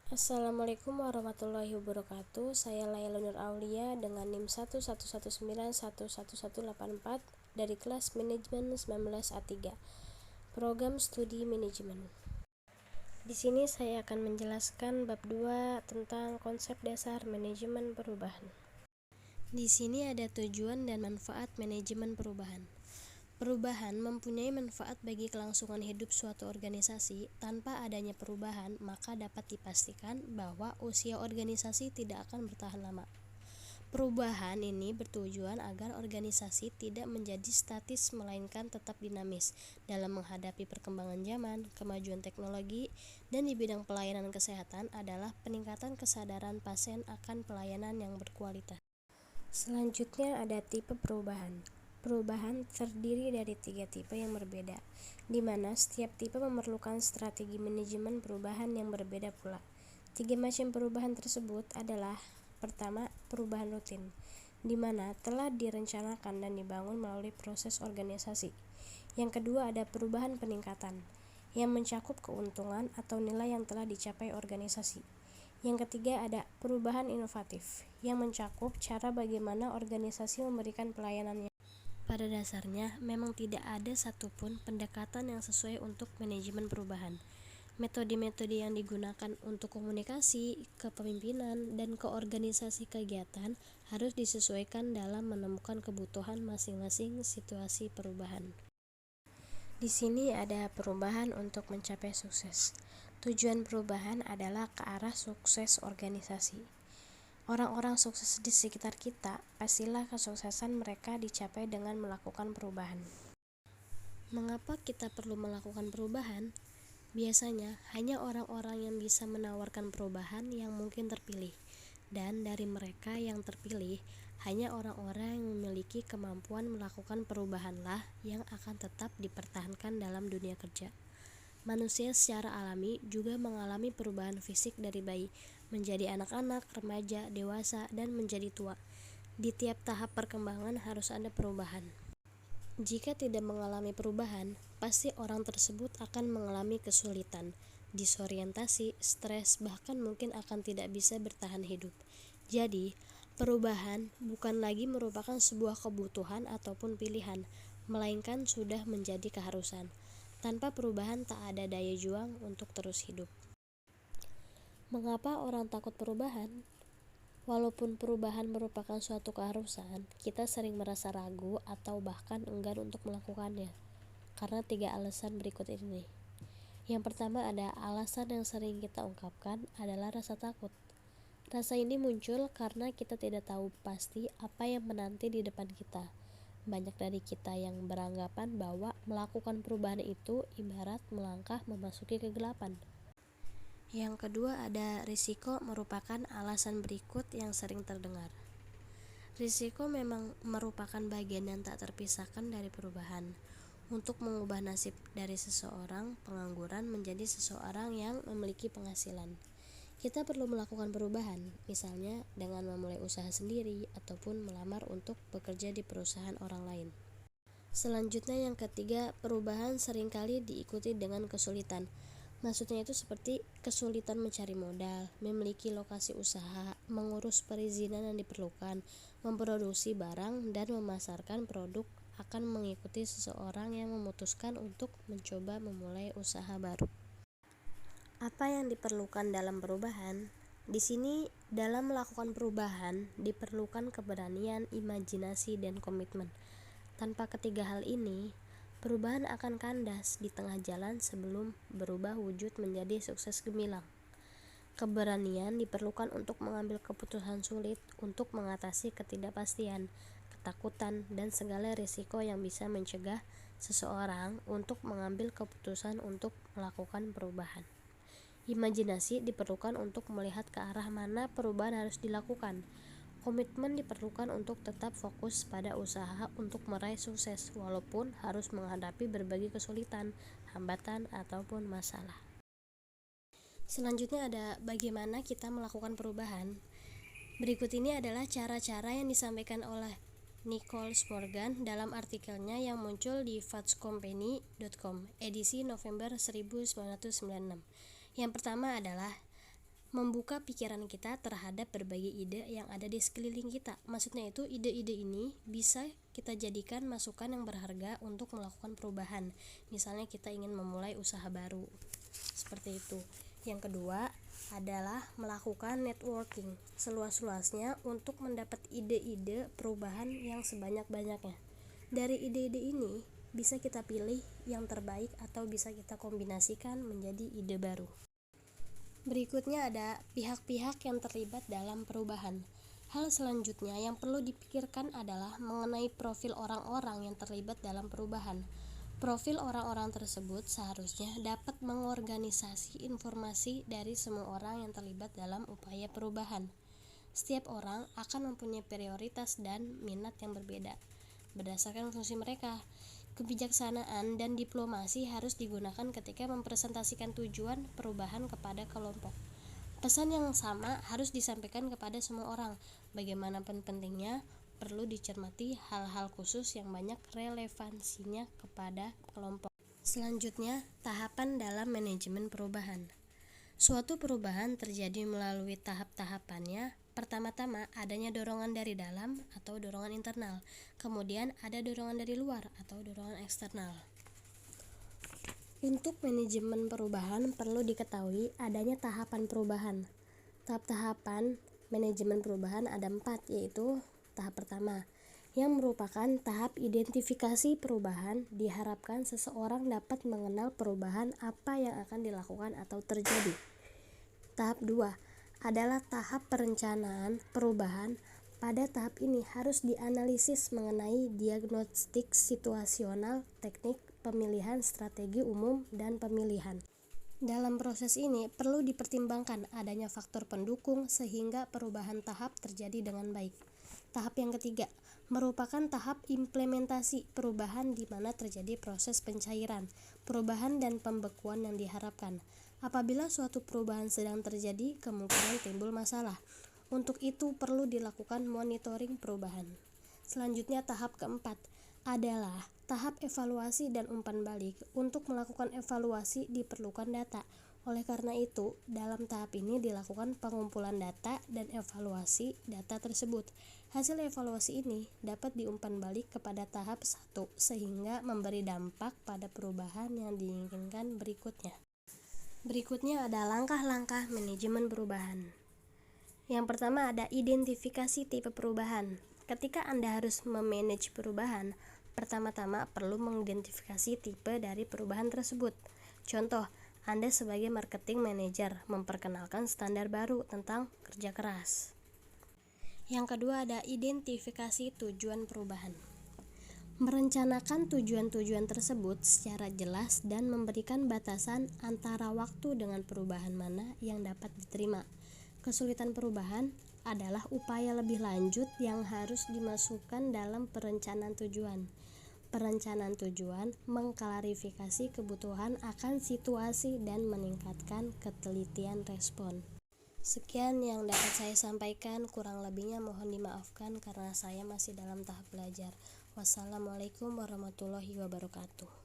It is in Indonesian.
Assalamualaikum warahmatullahi wabarakatuh. Saya Laila Nur Aulia dengan NIM 111911184 dari kelas Manajemen 19A3, Program Studi Manajemen. Di sini saya akan menjelaskan bab 2 tentang konsep dasar manajemen perubahan. Di sini ada tujuan dan manfaat manajemen perubahan. Perubahan mempunyai manfaat bagi kelangsungan hidup suatu organisasi. Tanpa adanya perubahan, maka dapat dipastikan bahwa usia organisasi tidak akan bertahan lama. Perubahan ini bertujuan agar organisasi tidak menjadi statis melainkan tetap dinamis dalam menghadapi perkembangan zaman, kemajuan teknologi, dan di bidang pelayanan kesehatan adalah peningkatan kesadaran pasien akan pelayanan yang berkualitas. Selanjutnya ada tipe perubahan. Perubahan terdiri dari 3 tipe yang berbeda, di mana setiap tipe memerlukan strategi manajemen perubahan yang berbeda pula. 3 macam perubahan tersebut adalah: pertama, perubahan rutin, di mana telah direncanakan dan dibangun melalui proses organisasi. Yang kedua ada perubahan peningkatan, yang mencakup keuntungan atau nilai yang telah dicapai organisasi. Yang ketiga ada perubahan inovatif, yang mencakup cara bagaimana organisasi memberikan pelayanannya. Pada dasarnya, memang tidak ada satupun pendekatan yang sesuai untuk manajemen perubahan. Metode-metode yang digunakan untuk komunikasi, kepemimpinan, dan keorganisasi kegiatan harus disesuaikan dalam menemukan kebutuhan masing-masing situasi perubahan. Di sini ada perubahan untuk mencapai sukses. Tujuan perubahan adalah ke arah sukses organisasi. Orang-orang sukses di sekitar kita, pastilah kesuksesan mereka dicapai dengan melakukan perubahan. Mengapa kita perlu melakukan perubahan? Biasanya hanya orang-orang yang bisa menawarkan perubahan yang mungkin terpilih, dan dari mereka yang terpilih, hanya orang-orang yang memiliki kemampuan melakukan perubahanlah yang akan tetap dipertahankan dalam dunia kerja. Manusia secara alami juga mengalami perubahan fisik dari bayi menjadi anak-anak, remaja, dewasa, dan menjadi tua. Di tiap tahap perkembangan harus ada perubahan. Jika tidak mengalami perubahan, pasti orang tersebut akan mengalami kesulitan, disorientasi, stres, bahkan mungkin akan tidak bisa bertahan hidup. Jadi, perubahan bukan lagi merupakan sebuah kebutuhan ataupun pilihan, melainkan sudah menjadi keharusan. Tanpa perubahan tak ada daya juang untuk terus hidup. Mengapa orang takut perubahan? Walaupun perubahan merupakan suatu keharusan, kita sering merasa ragu atau bahkan enggan untuk melakukannya karena 3 alasan berikut ini. Yang pertama ada alasan yang sering kita ungkapkan adalah rasa takut. Rasa ini muncul karena kita tidak tahu pasti apa yang menanti di depan kita. Banyak dari kita yang beranggapan bahwa melakukan perubahan itu ibarat melangkah memasuki kegelapan. Yang kedua ada risiko, merupakan alasan berikut yang sering terdengar. Risiko memang merupakan bagian yang tak terpisahkan dari perubahan. Untuk mengubah nasib dari seseorang pengangguran menjadi seseorang yang memiliki penghasilan, kita perlu melakukan perubahan, misalnya dengan memulai usaha sendiri ataupun melamar untuk bekerja di perusahaan orang lain. Selanjutnya yang ketiga, perubahan seringkali diikuti dengan kesulitan. Maksudnya itu seperti kesulitan mencari modal, memiliki lokasi usaha, mengurus perizinan yang diperlukan, memproduksi barang, dan memasarkan produk akan mengikuti seseorang yang memutuskan untuk mencoba memulai usaha baru. Apa yang diperlukan dalam perubahan? Di sini, dalam melakukan perubahan diperlukan keberanian, imajinasi, dan komitmen. Tanpa ketiga hal ini, perubahan akan kandas di tengah jalan sebelum berubah wujud menjadi sukses gemilang. Keberanian diperlukan untuk mengambil keputusan sulit, untuk mengatasi ketidakpastian, ketakutan, dan segala risiko yang bisa mencegah seseorang untuk mengambil keputusan untuk melakukan perubahan. Imajinasi diperlukan untuk melihat ke arah mana perubahan harus dilakukan. Komitmen diperlukan untuk tetap fokus pada usaha untuk meraih sukses walaupun harus menghadapi berbagai kesulitan, hambatan, ataupun masalah. Selanjutnya ada bagaimana kita melakukan perubahan. Berikut ini adalah cara-cara yang disampaikan oleh Nicole Sporgan dalam artikelnya yang muncul di fastcompany.com edisi November 1996. Yang pertama adalah membuka pikiran kita terhadap berbagai ide yang ada di sekeliling kita. Maksudnya itu ide-ide ini bisa kita jadikan masukan yang berharga untuk melakukan perubahan. Misalnya kita ingin memulai usaha baru. Seperti itu. Yang kedua adalah melakukan networking seluas-luasnya untuk mendapat ide-ide perubahan yang sebanyak-banyaknya. Dari ide-ide ini bisa kita pilih yang terbaik atau bisa kita kombinasikan menjadi ide baru. Berikutnya ada pihak-pihak yang terlibat dalam perubahan. Hal selanjutnya yang perlu dipikirkan adalah mengenai profil orang-orang yang terlibat dalam perubahan. Profil orang-orang tersebut seharusnya dapat mengorganisasi informasi dari semua orang yang terlibat dalam upaya perubahan. Setiap orang akan mempunyai prioritas dan minat yang berbeda berdasarkan fungsi mereka. Kebijaksanaan dan diplomasi harus digunakan ketika mempresentasikan tujuan perubahan kepada kelompok. Pesan yang sama harus disampaikan kepada semua orang. Bagaimanapun pentingnya, perlu dicermati hal-hal khusus yang banyak relevansinya kepada kelompok. Selanjutnya, tahapan dalam manajemen perubahan. Suatu perubahan terjadi melalui tahap-tahapannya. Pertama-tama adanya dorongan dari dalam atau dorongan internal, kemudian ada dorongan dari luar atau dorongan eksternal. Untuk manajemen perubahan perlu diketahui adanya tahapan perubahan. Tahap-tahapan manajemen perubahan ada 4, yaitu tahap pertama yang merupakan tahap identifikasi perubahan. Diharapkan seseorang dapat mengenal perubahan apa yang akan dilakukan atau terjadi. Tahap 2 adalah tahap perencanaan perubahan. Pada tahap ini harus dianalisis mengenai diagnostik situasional, teknik, pemilihan strategi umum, dan pemilihan. Dalam proses ini perlu dipertimbangkan adanya faktor pendukung sehingga perubahan tahap terjadi dengan baik. Tahap yang ketiga merupakan tahap implementasi perubahan di mana terjadi proses pencairan, perubahan dan pembekuan yang diharapkan. Apabila suatu perubahan sedang terjadi, kemungkinan timbul masalah. Untuk itu perlu dilakukan monitoring perubahan. Selanjutnya tahap keempat adalah tahap evaluasi dan umpan balik. Untuk melakukan evaluasi diperlukan data. Oleh karena itu, dalam tahap ini dilakukan pengumpulan data dan evaluasi data tersebut. Hasil evaluasi ini dapat diumpan balik kepada tahap 1 sehingga memberi dampak pada perubahan yang diinginkan berikutnya. Berikutnya ada langkah-langkah manajemen perubahan. Yang pertama ada identifikasi tipe perubahan. Ketika Anda harus memanage perubahan, pertama-tama perlu mengidentifikasi tipe dari perubahan tersebut. Contoh, Anda sebagai marketing manager memperkenalkan standar baru tentang kerja keras. Yang kedua ada identifikasi tujuan perubahan. Merencanakan tujuan-tujuan tersebut secara jelas dan memberikan batasan antara waktu dengan perubahan mana yang dapat diterima. Kesulitan perubahan adalah upaya lebih lanjut yang harus dimasukkan dalam perencanaan tujuan. Perencanaan tujuan mengklarifikasi kebutuhan akan situasi dan meningkatkan ketelitian respon. Sekian yang dapat saya sampaikan, kurang lebihnya mohon dimaafkan karena saya masih dalam tahap belajar. Wassalamualaikum warahmatullahi wabarakatuh.